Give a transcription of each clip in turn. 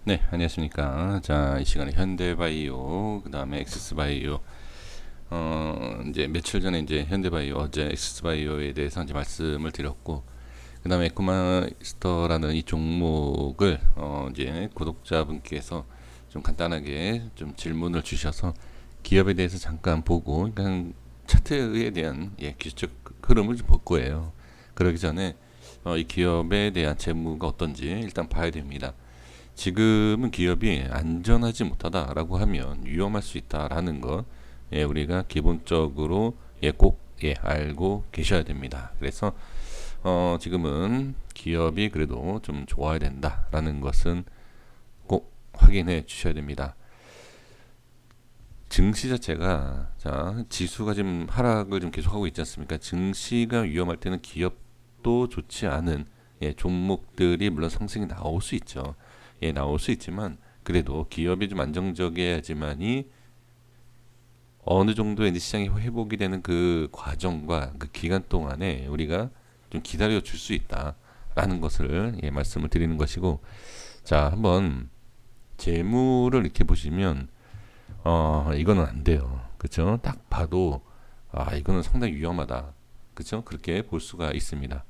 네, 안녕하십니까. 자, 이 시간에 현대바이오, 그 다음에 엑스스바이오, 이제 며칠 전에 이제 현대바이오, 어제 엑스스바이오에 대해서 이제 말씀을 드렸고, 그 다음에 에코마스터라는 이 종목을, 이제 구독자분께서 좀 간단하게 좀 질문을 주셔서 기업에 대해서 잠깐 보고, 그냥 차트에 대한 기술적 흐름을 좀 볼 거예요. 그러기 전에 이 기업에 대한 재무가 어떤지 일단 봐야 됩니다. 지금은 기업이 안전하지 못하다라고 하면 위험할 수 있다라는 것, 우리가 기본적으로 꼭 알고 계셔야 됩니다. 그래서 지금은 기업이 그래도 좀 좋아야 된다라는 것은 꼭 확인해 주셔야 됩니다. 증시 자체가 자 지수가 지금 하락을 좀 계속하고 있지 않습니까? 증시가 위험할 때는 기업도 좋지 않은 종목들이 물론 상승이 나올 수 있죠. 나올 수 있지만 그래도 기업이 좀 안정적이어야지만이 어느 정도의 이제 시장이 회복이 되는 그 과정과 그 기간 동안에 우리가 좀 기다려 줄 수 있다라는 것을 말씀을 드리는 것이고, 자 한번 재무를 이렇게 보시면 이거는 안 돼요. 그쵸? 딱 봐도 이거는 상당히 위험하다. 그쵸? 그렇게 볼 수가 있습니다.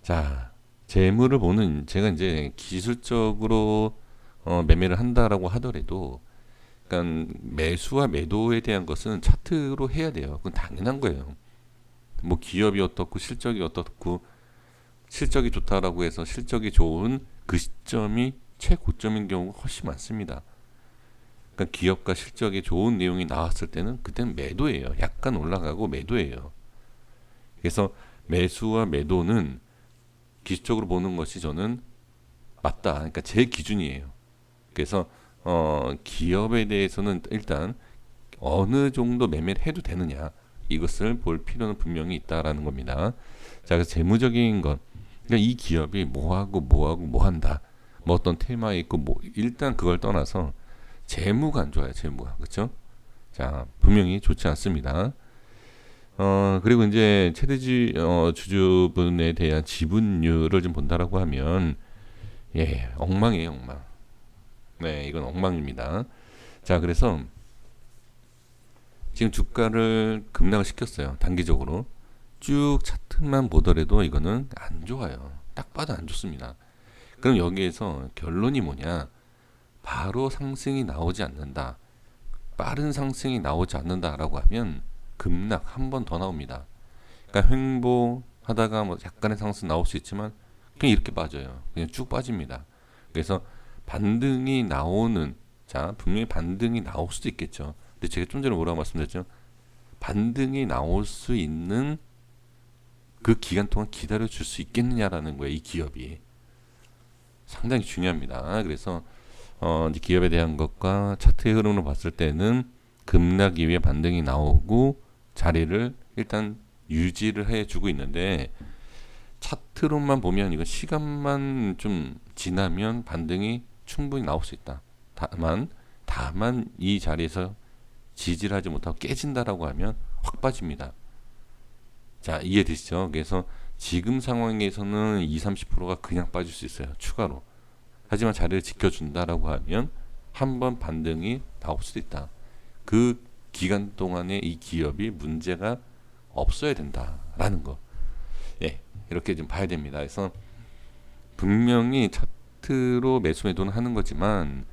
자, 재무를 보는 제가 이제 기술적으로 매매를 한다라고 하더라도, 그러니까 매수와 매도에 대한 것은 차트로 해야 돼요. 그건 당연한 거예요. 뭐 기업이 어떻고 실적이 어떻고 실적이 좋다라고 해서 실적이 좋은 그 시점이 최고점인 경우가 훨씬 많습니다. 그러니까 기업과 실적이 좋은 내용이 나왔을 때는 그때는 매도예요. 약간 올라가고 매도예요. 그래서 매수와 매도는 기술적으로 보는 것이 저는 맞다. 그러니까 제 기준이에요. 그래서 기업에 대해서는 일단 어느 정도 매매를 해도 되느냐 이것을 볼 필요는 분명히 있다라는 겁니다. 자, 그래서 재무적인 것, 그러니까 이 기업이 뭐하고 뭐 한다, 뭐 어떤 테마에 있고 뭐 일단 그걸 떠나서 재무가 안 좋아요. 재무가 그렇죠? 자, 분명히 좋지 않습니다. 그리고 이제 최대 주주분에 대한 지분율을 좀 본다라고 하면 엉망이에요, 엉망. 네, 이건 엉망입니다. 자, 그래서 지금 주가를 급락을 시켰어요. 단기적으로. 쭉 차트만 보더라도 이거는 안 좋아요. 딱 봐도 안 좋습니다. 그럼 여기에서 결론이 뭐냐? 바로 상승이 나오지 않는다. 빠른 상승이 나오지 않는다라고 하면 급락 한 번 더 나옵니다. 그러니까 횡보하다가 뭐 약간의 상승 나올 수 있지만 그냥 이렇게 빠져요. 그냥 쭉 빠집니다. 그래서 반등이 나오는, 자 분명히 반등이 나올 수도 있겠죠. 근데 제가 좀 전에 뭐라고 말씀드렸죠? 반등이 나올 수 있는 그 기간 동안 기다려 줄 수 있겠느냐라는 거예요. 이 기업이 상당히 중요합니다. 그래서 이제 기업에 대한 것과 차트의 흐름을 봤을 때는 급락 이후에 반등이 나오고 자리를 일단 유지를 해주고 있는데, 차트로만 보면 이건 시간만 좀 지나면 반등이 충분히 나올 수 있다. 다만 이 자리에서 지지를 하지 못하고 깨진다라고 하면 확 빠집니다. 자, 이해되시죠? 그래서 지금 상황에서는 2, 30%가 그냥 빠질 수 있어요. 추가로. 하지만 자리를 지켜준다라고 하면 한번 반등이 나올 수도 있다. 그 기간 동안에 이 기업이 문제가 없어야 된다라는 거. 이렇게 좀 봐야 됩니다. 그래서 분명히 차트로 매수 매도는 하는 거지만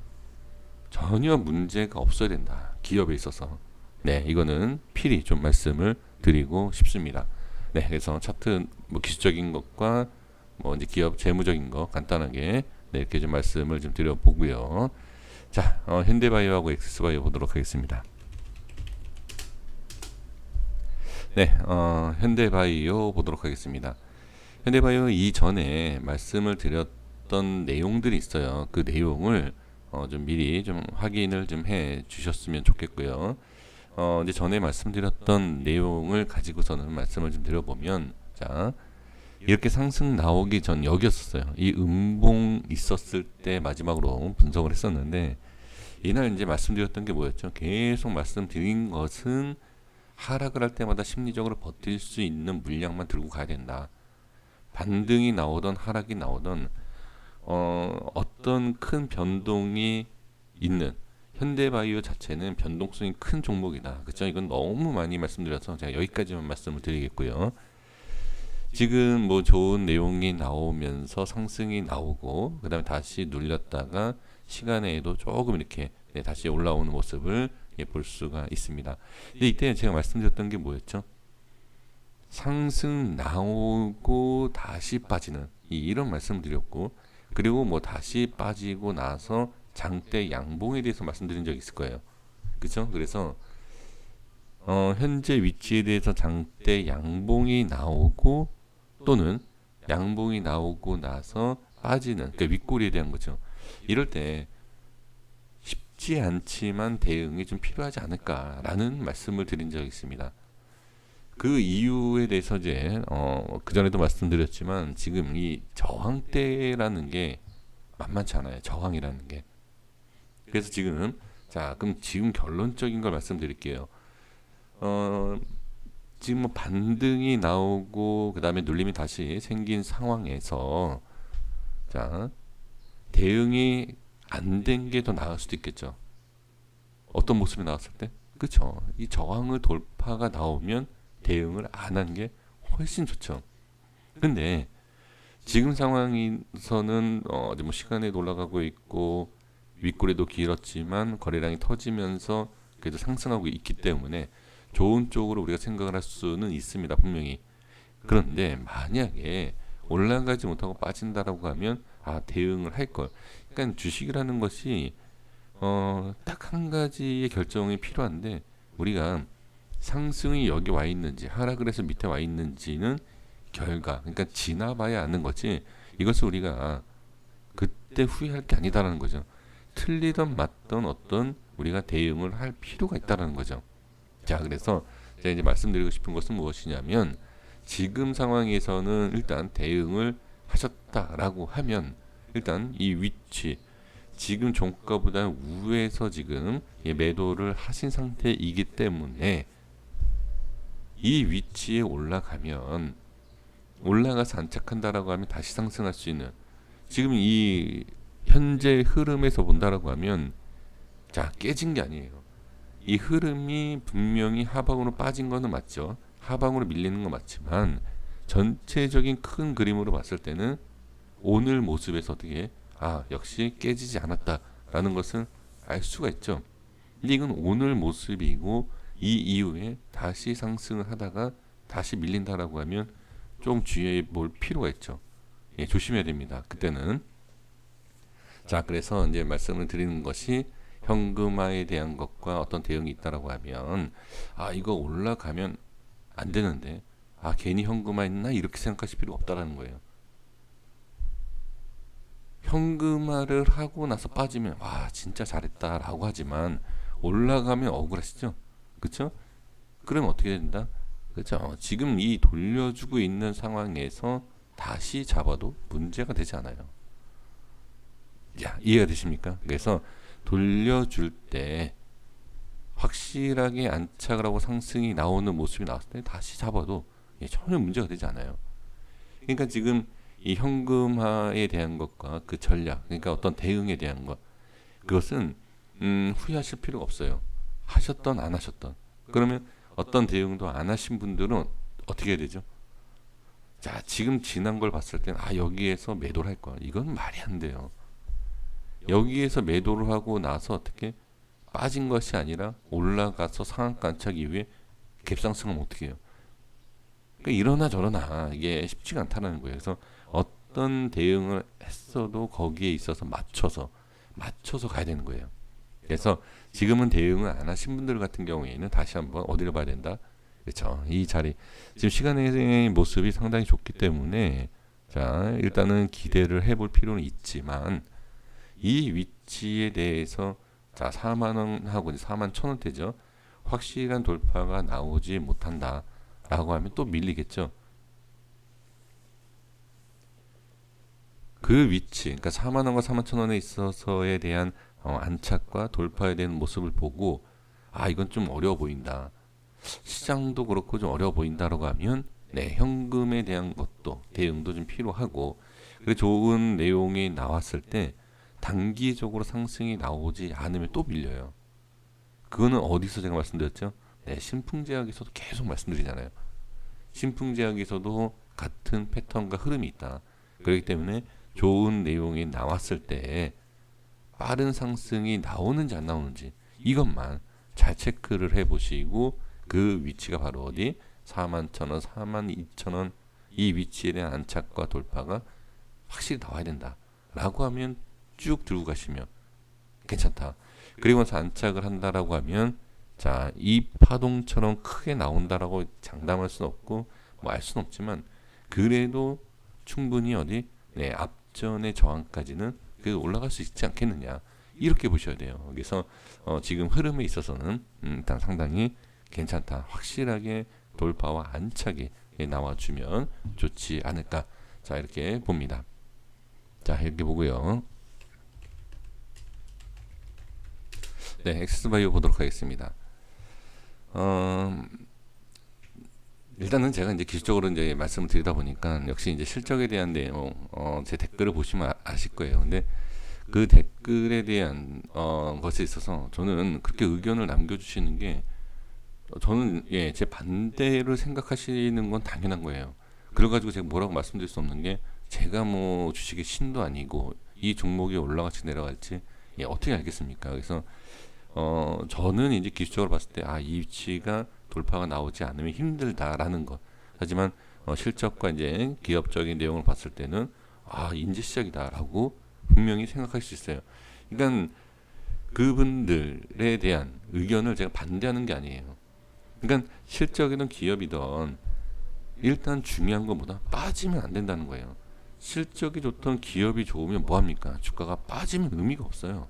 전혀 문제가 없어야 된다. 기업에 있어서. 네, 이거는 필히 좀 말씀을 드리고 싶습니다. 네, 그래서 차트 뭐 기술적인 것과 뭐 이제 기업 재무적인 거 간단하게 이렇게 좀 말씀을 좀 드려보고요. 자, 현대바이오하고 엑스바이오 보도록 하겠습니다. 네, 현대바이오 보도록 하겠습니다. 현대바이오 이전에 말씀을 드렸던 내용들이 있어요. 그 내용을 좀 미리 좀 확인을 좀 해 주셨으면 좋겠고요. 이제 전에 말씀드렸던 내용을 가지고서는 말씀을 좀 드려보면, 자, 이렇게 상승 나오기 전 여기였었어요. 이 음봉 있었을 때 마지막으로 분석을 했었는데, 이날 이제 말씀드렸던 게 뭐였죠? 계속 말씀드린 것은 하락을 할 때마다 심리적으로 버틸 수 있는 물량만 들고 가야 된다. 반등이 나오던 하락이 나오던 어떤 큰 변동이 있는 현대바이오 자체는 변동성이 큰 종목이다. 그렇죠? 이건 너무 많이 말씀드려서 제가 여기까지만 말씀을 드리겠고요. 지금 뭐 좋은 내용이 나오면서 상승이 나오고 그다음에 다시 눌렸다가 시간에도 조금 이렇게 다시 올라오는 모습을 볼 수가 있습니다. 근데 이때 제가 말씀드렸던 게 뭐였죠? 상승 나오고 다시 빠지는 이런 말씀을 드렸고 그리고 뭐 다시 빠지고 나서 장대 양봉에 대해서 말씀드린 적이 있을 거예요. 그렇죠? 그래서 현재 위치에 대해서 장대 양봉이 나오고 또는 양봉이 나오고 나서 빠지는 그러니까 윗골에 대한 거죠. 이럴 때 쉽지 않지만 대응이 좀 필요하지 않을까라는 말씀을 드린 적이 있습니다. 그 이유에 대해서 이제 그 전에도 말씀드렸지만 지금 이 저항대라는 게 만만치 않아요. 저항이라는 게. 그래서 지금 자 그럼 지금 결론적인 걸 말씀드릴게요. 지금 뭐 반등이 나오고 그 다음에 눌림이 다시 생긴 상황에서 자 대응이 안 된 게 더 나을 수도 있겠죠. 어떤 모습이 나왔을 때, 그렇죠. 이 저항을 돌파가 나오면 대응을 안 한 게 훨씬 좋죠. 근데 지금 상황에서는 뭐 시간에도 올라가고 있고 윗꼬리도 길었지만 거래량이 터지면서 그래도 상승하고 있기 때문에 좋은 쪽으로 우리가 생각을 할 수는 있습니다. 분명히. 그런데 만약에 올라가지 못하고 빠진다라고 하면 대응을 할 걸. 그러니까 주식이라는 것이 딱 한 가지의 결정이 필요한데 우리가 상승이 여기 와 있는지 하락을 해서 밑에 와 있는지는 결과 그러니까 지나봐야 아는 거지 이것을 우리가 그때 후회할 게 아니다라는 거죠. 틀리던 맞던 어떤 우리가 대응을 할 필요가 있다라는 거죠. 자 그래서 제가 이제 말씀드리고 싶은 것은 무엇이냐면 지금 상황에서는 일단 대응을 하셨다라고 하면 일단 이 위치 지금 종가보다 우에서 지금 매도를 하신 상태이기 때문에 이 위치에 올라가면 올라가서 안착한다라고 하면 다시 상승할 수 있는 지금 이 현재 흐름에서 본다라고 하면 자 깨진 게 아니에요. 이 흐름이 분명히 하방으로 빠진 거는 맞죠. 하방으로 밀리는 건 맞지만 전체적인 큰 그림으로 봤을 때는 오늘 모습에서 어떻게 역시 깨지지 않았다라는 것을 알 수가 있죠. 근데 이건 오늘 모습이고 이 이후에 다시 상승을 하다가 다시 밀린다라고 하면 좀 주의해 볼 필요가 있죠. 조심해야 됩니다. 그때는 자 그래서 이제 말씀을 드리는 것이 현금화에 대한 것과 어떤 대응이 있다라고 하면 이거 올라가면 안 되는데 괜히 현금화 했나 이렇게 생각하실 필요 없다라는 거예요. 현금화를 하고 나서 빠지면 진짜 잘했다라고 하지만 올라가면 억울하시죠? 그렇죠? 그러면 어떻게 된다? 그렇죠? 지금 이 돌려주고 있는 상황에서 다시 잡아도 문제가 되지 않아요. 야, 이해가 되십니까? 그래서 돌려줄 때 확실하게 안착을 하고 상승이 나오는 모습이 나왔을 때 다시 잡아도 전혀 문제가 되지 않아요. 그러니까 지금 이 현금화에 대한 것과 그 전략, 그러니까 어떤 대응에 대한 것, 그것은 후회하실 필요가 없어요. 하셨던 안 하셨던. 그러면 어떤 대응도 안 하신 분들은 어떻게 해야 되죠? 자, 지금 지난 걸 봤을 때는 여기에서 매도를 할 거야. 이건 말이 안 돼요. 여기에서 매도를 하고 나서 어떻게 빠진 것이 아니라 올라가서 상한가 안착 이후에 갭상승하면 어떻게 해요? 그러니까 이러나 저러나 이게 쉽지가 않다는 거예요. 그래서 어떤 대응을 했어도 거기에 있어서 맞춰서 가야 되는 거예요. 그래서 지금은 대응을 안 하신 분들 같은 경우에는 다시 한번 어디를 봐야 된다? 그렇죠. 이 자리 지금 시간의 모습이 상당히 좋기 때문에 자 일단은 기대를 해볼 필요는 있지만 이 위치에 대해서 자 4만원하고 41,000원대죠. 확실한 돌파가 나오지 못한다라고 하면 또 밀리겠죠. 그 위치, 그러니까 4만원과 41,000원에 있어서에 대한 안착과 돌파에 대한 모습을 보고 이건 좀 어려워 보인다. 시장도 그렇고 좀 어려워 보인다라고 하면 현금에 대한 것도 대응도 좀 필요하고 그래 좋은 내용이 나왔을 때 단기적으로 상승이 나오지 않으면 또 밀려요. 그거는 어디서 제가 말씀드렸죠? 네, 신풍제약에서도 계속 말씀드리잖아요. 신풍제약에서도 같은 패턴과 흐름이 있다. 그렇기 때문에 좋은 내용이 나왔을 때 빠른 상승이 나오는지 안 나오는지 이것만 잘 체크를 해보시고 그 위치가 바로 어디? 41,000원, 42,000원 이 위치에 대한 안착과 돌파가 확실히 나와야 된다 라고 하면 쭉 들고 가시면 괜찮다. 그리고 나서 안착을 한다라고 하면 자, 이 파동처럼 크게 나온다라고 장담할 수는 없고 뭐 알 수는 없지만 그래도 충분히 어디 네, 앞전의 저항까지는 그 올라갈 수 있지 않겠느냐 이렇게 보셔야 돼요. 그래서 지금 흐름에 있어서는 일단 상당히 괜찮다. 확실하게 돌파와 안착이 나와주면 좋지 않을까. 자, 이렇게 봅니다. 자, 이렇게 보고요. 네, 엑스바이오 보도록 하겠습니다. 일단은 제가 이제 기술적으로 이제 말씀을 드리다 보니까 역시 이제 실적에 대한 내용, 제 댓글을 보시면 아실 거예요. 근데 그 댓글에 대한 것에 있어서 저는 그렇게 의견을 남겨주시는 게 저는 예, 제 반대를 생각하시는 건 당연한 거예요. 그래가지고 제가 뭐라고 말씀드릴 수 없는 게 제가 뭐 주식의 신도 아니고 이 종목이 올라갈지 내려갈지 예, 어떻게 알겠습니까? 그래서 저는 이제 기술적으로 봤을 때 이 위치가 돌파가 나오지 않으면 힘들다라는 것. 하지만 실적과 이제 기업적인 내용을 봤을 때는 이제 시작이다라고 분명히 생각할 수 있어요. 그러니까 그분들에 대한 의견을 제가 반대하는 게 아니에요. 그러니까 실적이든 기업이든 일단 중요한 것보다 빠지면 안 된다는 거예요. 실적이 좋던 기업이 좋으면 뭐합니까? 주가가 빠지면 의미가 없어요.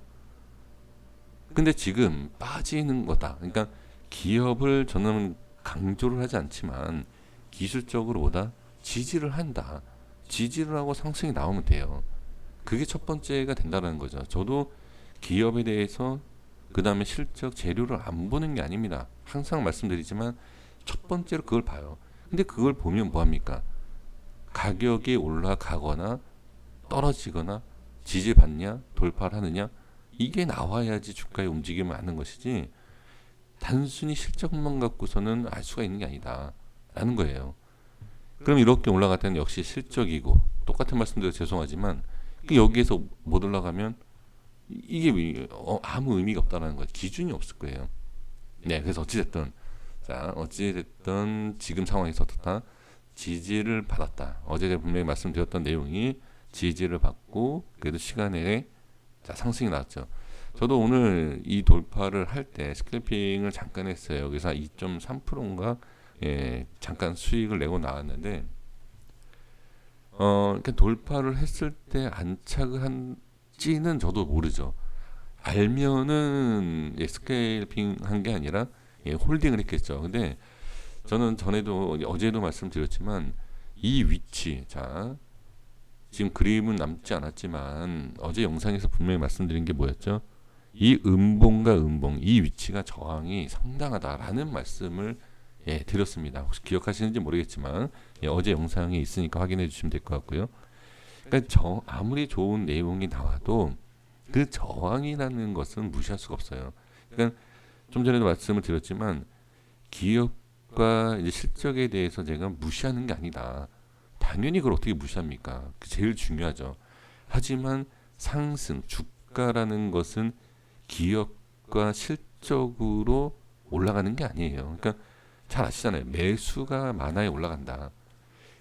근데 지금 빠지는 거다. 그러니까 기업을 저는 강조를 하지 않지만 기술적으로보다 지지를 한다. 지지를 하고 상승이 나오면 돼요. 그게 첫 번째가 된다는 거죠. 저도 기업에 대해서 그 다음에 실적 재료를 안 보는 게 아닙니다. 항상 말씀드리지만 첫 번째로 그걸 봐요. 근데 그걸 보면 뭐합니까? 가격이 올라가거나 떨어지거나 지지받냐 돌파를 하느냐 이게 나와야지 주가의 움직임을 아는 것이지 단순히 실적만 갖고서는 알 수가 있는 게 아니다 라는 거예요. 그럼 이렇게 올라갈 때는 역시 실적이고 똑같은 말씀드려 죄송하지만 여기에서 못 올라가면 이게 아무 의미가 없다는 거예요. 기준이 없을 거예요. 네, 그래서 어찌됐든 자 어찌됐든 지금 상황에서 어떻다 지지를 받았다. 어제 분명히 말씀드렸던 내용이 지지를 받고 그래도 시간에 자 상승이 나왔죠. 저도 오늘 이 돌파를 할 때 스캘핑을 잠깐 했어요. 그래서 2.3%인가 예, 잠깐 수익을 내고 나왔는데 그러니까 돌파를 했을 때 안착을 한지는 저도 모르죠. 알면은 예, 스케일핑 한 게 아니라 예, 홀딩을 했겠죠. 근데 저는 전에도 어제도 말씀드렸지만 이 위치 자 지금 그림은 남지 않았지만 어제 영상에서 분명히 말씀드린 게 뭐였죠? 이 음봉과 음봉 이 위치가 저항이 상당하다라는 말씀을 예, 드렸습니다. 혹시 기억하시는지 모르겠지만 예, 어제 영상에 있으니까 확인해 주시면 될 것 같고요. 그러니까 아무리 좋은 내용이 나와도 그 저항이라는 것은 무시할 수가 없어요. 그러니까 좀 전에도 말씀을 드렸지만 기업과 이제 실적에 대해서 제가 무시하는 게 아니다. 당연히 그걸 어떻게 무시합니까? 제일 중요하죠. 하지만 상승, 주가라는 것은 기업과 실적으로 올라가는 게 아니에요. 그러니까 잘 아시잖아요. 매수가 많아야 올라간다.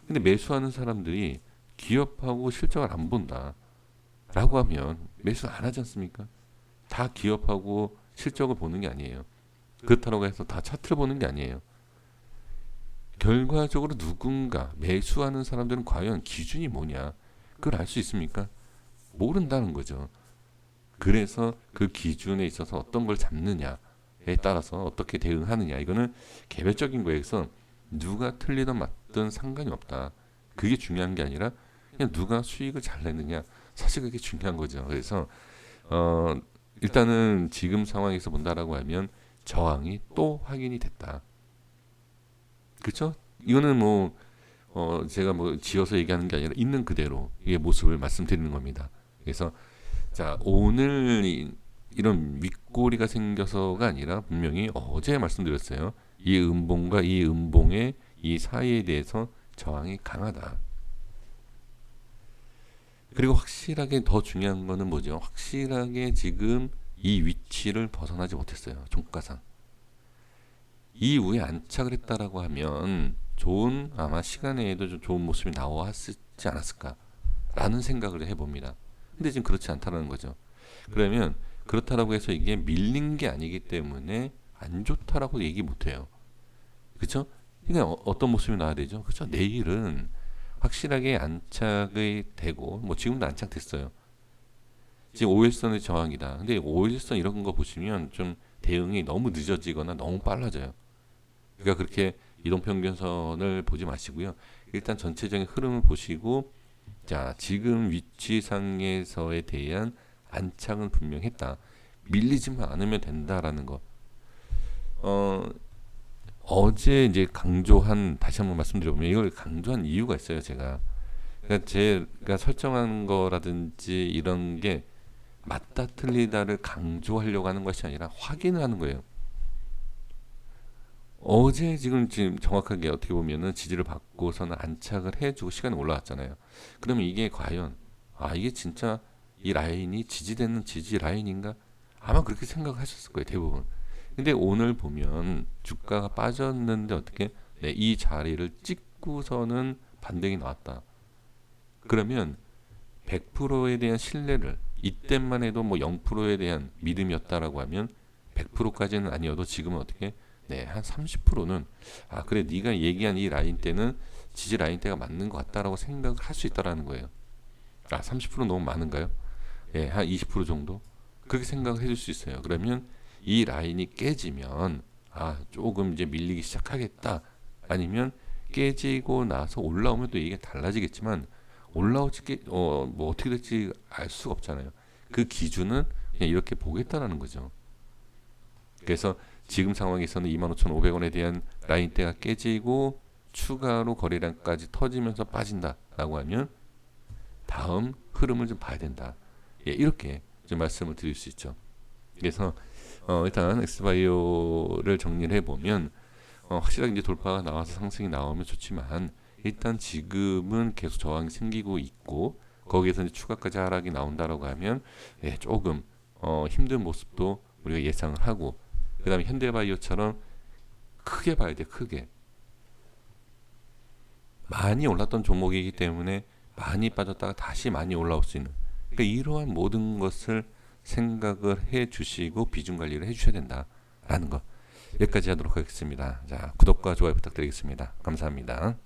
근데 매수하는 사람들이 기업하고 실적을 안 본다. 라고 하면 매수 안 하지 않습니까? 다 기업하고 실적을 보는 게 아니에요. 그렇다고 해서 다 차트를 보는 게 아니에요. 결과적으로 누군가 매수하는 사람들은 과연 기준이 뭐냐? 그걸 알 수 있습니까? 모른다는 거죠. 그래서 그 기준에 있어서 어떤 걸 잡느냐에 따라서 어떻게 대응하느냐 이거는 개별적인 거에 서 누가 틀리든 맞든 상관이 없다. 그게 중요한 게 아니라 그냥 누가 수익을 잘 내느냐 사실 그게 중요한 거죠. 그래서 일단은 지금 상황에서 본다라고 하면 저항이 또 확인이 됐다. 그렇죠? 이거는 뭐 제가 뭐 지어서 얘기하는 게 아니라 있는 그대로 의 모습을 말씀드리는 겁니다. 그래서 자 오늘 이런 윗꼬리가 생겨서가 아니라 분명히 어제 말씀드렸어요. 이 음봉과 이 음봉의 이 사이에 대해서 저항이 강하다. 그리고 확실하게 더 중요한 거는 뭐죠? 확실하게 지금 이 위치를 벗어나지 못했어요. 종가상. 이 위에 안착을 했다라고 하면 좋은 아마 시간에도 좀 좋은 모습이 나왔지 않았을까라는 생각을 해봅니다. 근데 지금 그렇지 않다는 거죠. 그러면 그렇다라고 해서 이게 밀린 게 아니기 때문에 안 좋다라고 얘기 못해요. 그렇죠? 그러니까 어떤 모습이 나와야 되죠? 그렇죠? 내일은 확실하게 안착이 되고 뭐 지금도 안착됐어요. 지금 5일선의 저항이다. 근데 5일선 이런 거 보시면 좀 대응이 너무 늦어지거나 너무 빨라져요. 그러니까 그렇게 이동평균선을 보지 마시고요. 일단 전체적인 흐름을 보시고 자 지금 위치상에서에 대한 안착은 분명했다. 밀리지만 않으면 된다라는 거. 어제 이제 강조한 다시 한번 말씀드려보면 이걸 강조한 이유가 있어요. 그러니까 제가 설정한 거라든지 이런 게 맞다 틀리다를 강조하려고 하는 것이 아니라 확인을 하는 거예요. 어제 지금 정확하게 어떻게 보면은 지지를 받고서는 안착을 해주고 시간이 올라왔잖아요. 그러면 이게 과연 이게 진짜 이 라인이 지지되는 지지 라인인가? 아마 그렇게 생각하셨을 거예요. 대부분. 근데 오늘 보면 주가가 빠졌는데 어떻게 네, 이 자리를 찍고서는 반등이 나왔다. 그러면 100%에 대한 신뢰를 이때만 해도 뭐 0%에 대한 믿음이었다라고 하면 100%까지는 아니어도 지금은 어떻게 네, 한 30%는 그래 네가 얘기한 이 라인 때는 지지 라인 때가 맞는 것 같다라고 생각을 할 수 있다라는 거예요. 30% 너무 많은가요? 예, 한 20% 정도 그렇게 생각을 해줄 수 있어요. 그러면 이 라인이 깨지면 조금 이제 밀리기 시작하겠다. 아니면 깨지고 나서 올라오면 또 이게 달라지겠지만 올라오지 뭐 어떻게 될지 알 수가 없잖아요. 그 기준은 그냥 이렇게 보겠다라는 거죠. 그래서 지금 상황에서는 25,500원에 대한 라인대가 깨지고 추가로 거래량까지 터지면서 빠진다라고 하면 다음 흐름을 좀 봐야 된다. 예, 이렇게 좀 말씀을 드릴 수 있죠. 그래서 일단 엑스바이오를 정리를 해보면 확실하게 이제 돌파가 나와서 상승이 나오면 좋지만 일단 지금은 계속 저항이 생기고 있고 거기에서 이제 추가까지 하락이 나온다라고 하면 조금 힘든 모습도 우리가 예상을 하고 그 다음에 현대바이오처럼 크게 봐야 돼. 크게 많이 올랐던 종목이기 때문에 많이 빠졌다가 다시 많이 올라올 수 있는 그러니까 이러한 모든 것을 생각을 해 주시고 비중 관리를 해 주셔야 된다라는 거 여기까지 하도록 하겠습니다. 자, 구독과 좋아요 부탁드리겠습니다. 감사합니다.